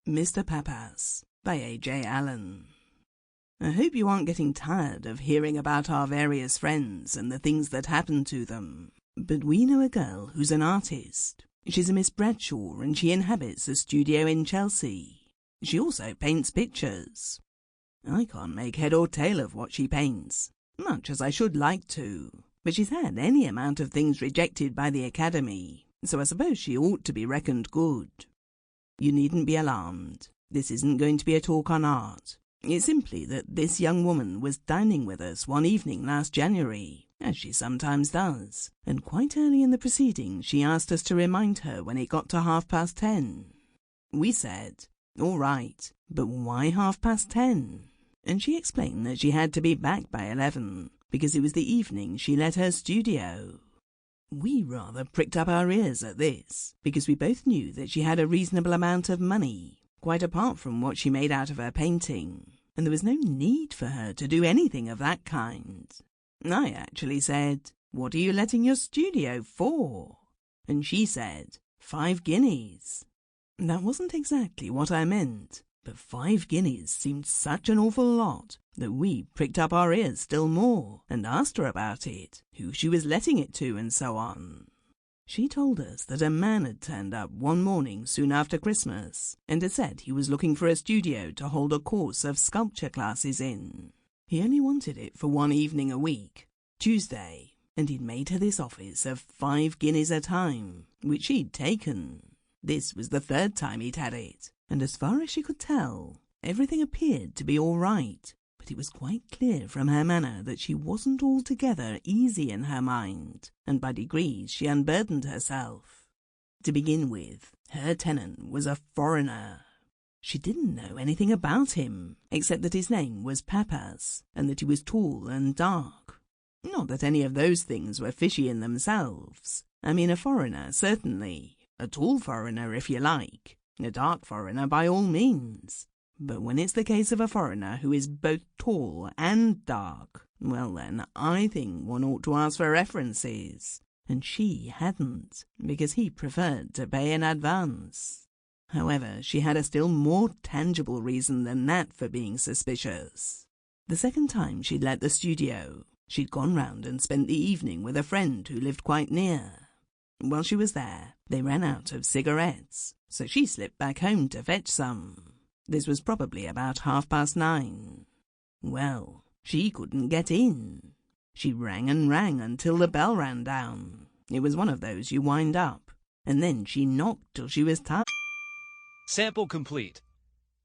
Mr. Pappas by A.J. Allen. I hope you aren't getting tired of hearing about our various friends and the things that happen to them, but we know a girl who's an artist. She's a Miss Bradshaw and she inhabits a studio in Chelsea. She also paints pictures. I can't make head or tail of what she paints, much as I should like to, but she's had any amount of things rejected by the Academy, so I suppose she ought to be reckoned good. You needn't be alarmed. This isn't going to be a talk on art. It's simply that this young woman was dining with us one evening last January, as she sometimes does, and quite early in the proceedings she asked us to remind her when it got to 10:30. We said, all right, but why 10:30? And she explained that she had to be back by 11, because it was the evening she let her studio. We rather pricked up our ears at this, because we both knew that she had a reasonable amount of money, quite apart from what she made out of her painting, and there was no need for her to do anything of that kind. I actually said, "What are you letting your studio for?" And she said, 5 guineas. That wasn't exactly what I meant, but 5 guineas seemed such an awful lot that we pricked up our ears still more and asked her about it, who she was letting it to and so on. She told us that a man had turned up one morning soon after Christmas and had said he was looking for a studio to hold a course of sculpture classes in. He only wanted it for one evening a week, Tuesday, and he'd made her this office of 5 guineas a time, which she'd taken. This was the 3rd time he'd had it, and as far as she could tell, everything appeared to be all right, but it was quite clear from her manner that she wasn't altogether easy in her mind, and by degrees she unburdened herself. To begin with, her tenant was a foreigner. She didn't know anything about him, except that his name was Pappas, and that he was tall and dark. Not that any of those things were fishy in themselves. I mean, a foreigner, certainly. A tall foreigner, if you like. A dark foreigner, by all means. But when it's the case of a foreigner who is both tall and dark, well then, I think one ought to ask for references. And she hadn't, because he preferred to pay in advance. However, she had a still more tangible reason than that for being suspicious. The second time she'd let the studio, she'd gone round and spent the evening with a friend who lived quite near. While she was there, they ran out of cigarettes, so she slipped back home to fetch some. This was probably about 9:30. Well, she couldn't get in. She rang and rang until the bell ran down. It was one of those you wind up, and then she knocked till she was tired. Sample complete.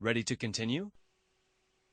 Ready to continue?